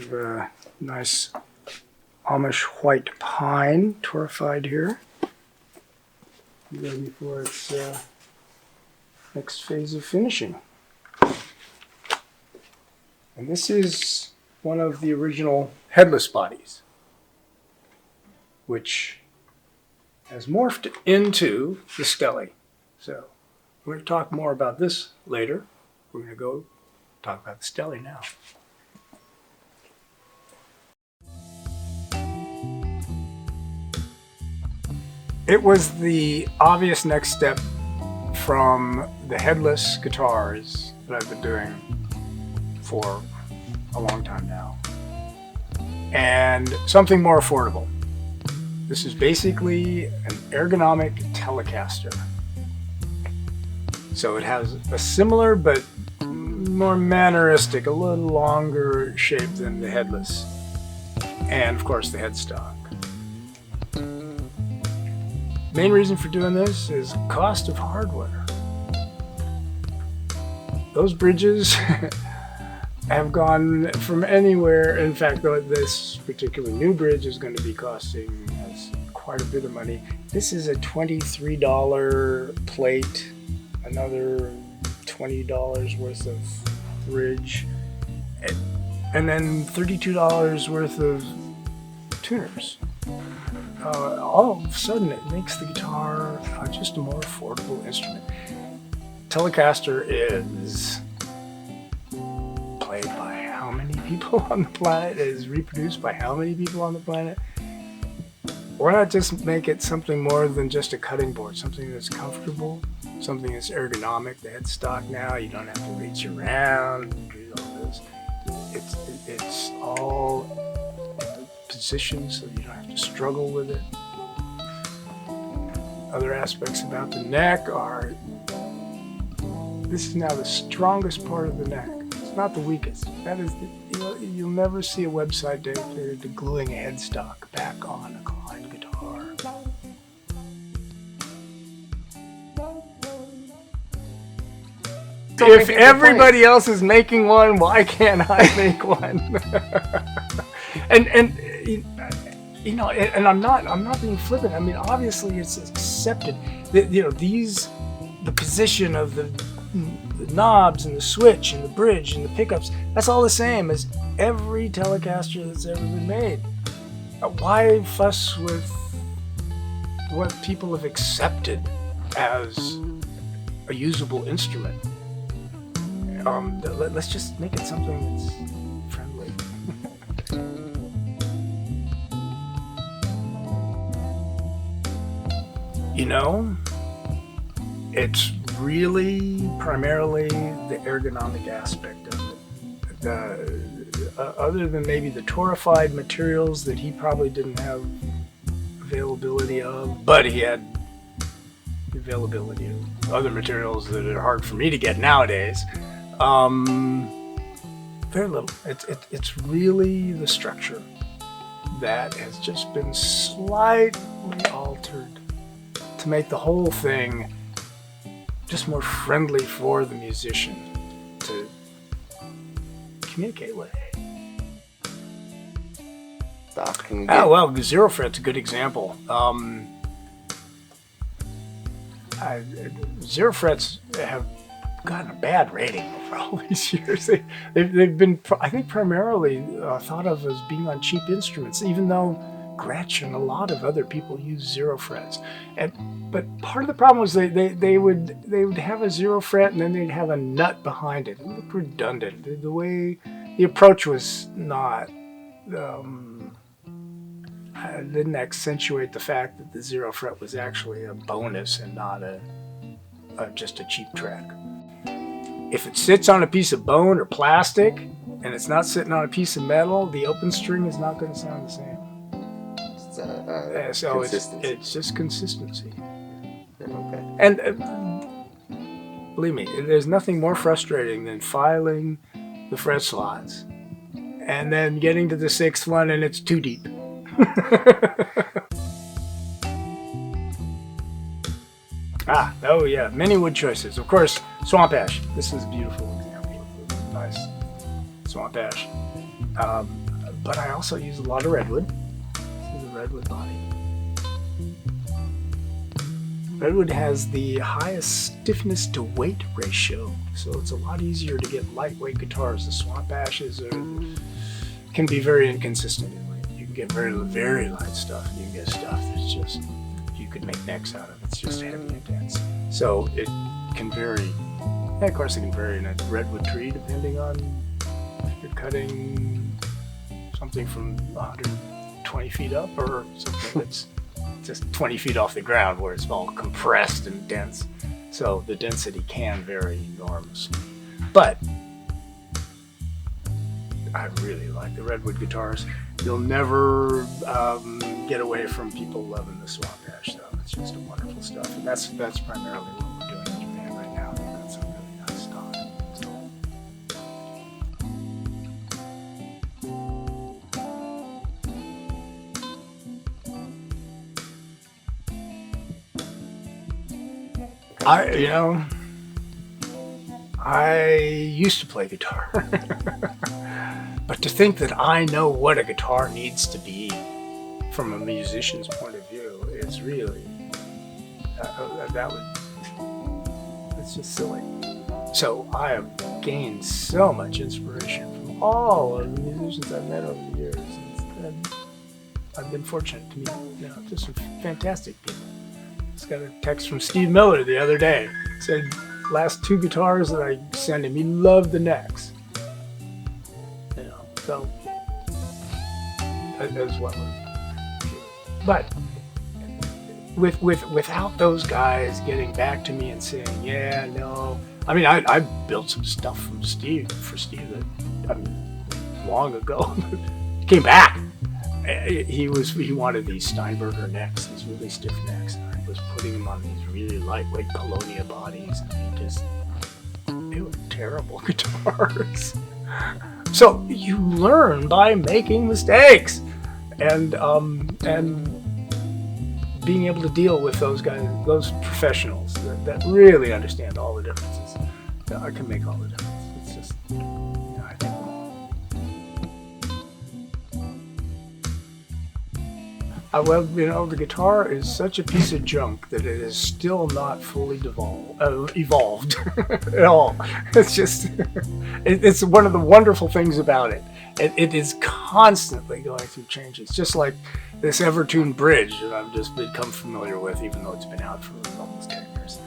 have a nice Amish white pine torrefied here, ready for its next phase of finishing. And this is one of the original headless bodies, which has morphed into the sTele. So we're going to talk more about this later. We're going to go talk about the sTele now. It was the obvious next step from the headless guitars that I've been doing for a long time now, and something more affordable. This is basically an ergonomic Telecaster. So it has a similar but more manneristic, a little longer shape than the headless, and of course the headstock. Main reason for doing this is cost of hardware. Those bridges have gone from anywhere. In fact, this particular new bridge is going to be costing us quite a bit of money. This is a $23 plate, another $20 worth of bridge, and then $32 worth of tuners. All of a sudden it makes the guitar just a more affordable instrument. Telecaster is played by how many people on the planet? It is reproduced by how many people on the planet? Why not just make it something more than just a cutting board, something that's comfortable, something that's ergonomic. The headstock now, you don't have to reach around and do all this. It's all position, so you don't have to struggle with it. Other aspects about the neck are, this is now the strongest part of the neck. It's not the weakest. That is, you'll never see a website dedicated to gluing a headstock back on a Klein guitar. If everybody else is making one, why can't I make one? and you know, and I'm not being flippant. I mean, obviously it's accepted that, you know, the position of the knobs and the switch and the bridge and the pickups, that's all the same as every Telecaster that's ever been made. Why fuss with what people have accepted as a usable instrument? Let's just make it something that's friendly. You know, it's really primarily the ergonomic aspect of it. Other than maybe the torrefied materials that he probably didn't have availability of, but he had the availability of other materials that are hard for me to get nowadays. Very little. It's really the structure that has just been slightly altered to make the whole thing just more friendly for the musician to communicate with. Well, zero fret's a good example. Zero frets have gotten a bad rating over all these years. They've been, I think, primarily thought of as being on cheap instruments, even though Gretsch and a lot of other people use zero frets. But part of the problem was they would have a zero fret and then they'd have a nut behind it. It looked redundant. The way the approach was not didn't accentuate the fact that the zero fret was actually a bonus and not just a cheap track. If it sits on a piece of bone or plastic and it's not sitting on a piece of metal, the open string is not going to sound the same. So it's just consistency. Okay. And believe me, there's nothing more frustrating than filing the fret slots and then getting to the sixth one and it's too deep. Oh yeah, many wood choices. Of course, swamp ash. This is a beautiful example of a nice swamp ash. But I also use a lot of redwood. This is a redwood body. Redwood has the highest stiffness to weight ratio, so it's a lot easier to get lightweight guitars. The swamp ashes can be very inconsistent in weight. You can get very, very light stuff, and you can get stuff that's just, you could make necks out of. It's just heavy and dense. So it can vary. And of course, it can vary in a redwood tree depending on if you're cutting something from 120 feet up or something that's just 20 feet off the ground where it's all compressed and dense. So the density can vary enormously. But I really like the redwood guitars. You'll never get away from people loving the swamp ash stuff. It's just wonderful stuff. And that's primarily what we're doing in Japan right now. They've got some really nice stock. I used to play guitar, but to think that I know what a guitar needs to be from a musician's point of view is really, it's just silly. So I have gained so much inspiration from all of the musicians I've met over the years. And I've been fortunate to meet, just some fantastic people. Just got a text from Steve Miller the other day. Said, last 2 guitars that I sent him, he loved the necks. So that's what we're doing. But without those guys getting back to me and saying, yeah, no. I mean, I built some stuff for Steve that, long ago. Came back. He wanted these Steinberger necks, these really stiff necks. I was putting them on these really lightweight Polonia bodies, and they were terrible guitars. So you learn by making mistakes, and being able to deal with those guys, those professionals that really understand all the differences, can make all the difference. It's just, I think. The guitar is such a piece of junk that it is still not fully evolved at all. It's just, it's one of the wonderful things about it. It is constantly going through changes, just like this Evertune bridge that I've just become familiar with, even though it's been out for almost 10 years.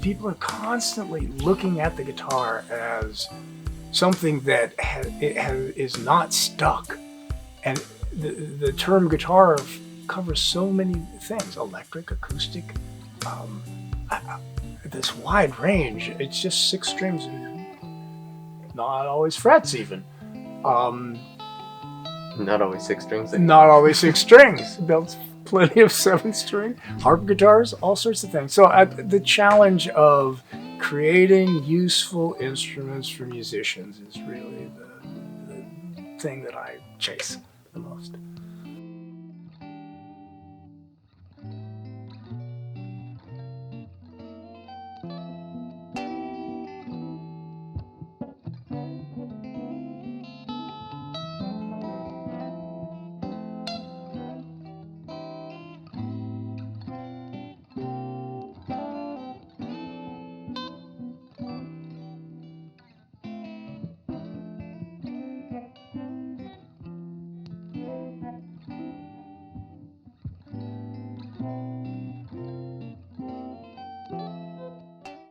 People are constantly looking at the guitar as something that is not stuck, and the term guitar covers so many things: electric, acoustic, this wide range. It's just 6 strings, and not always frets even. Not always 6 strings. Not always 6 strings. Built plenty of 7-string, harp guitars, all sorts of things. So the challenge of creating useful instruments for musicians is really the thing that I chase the most.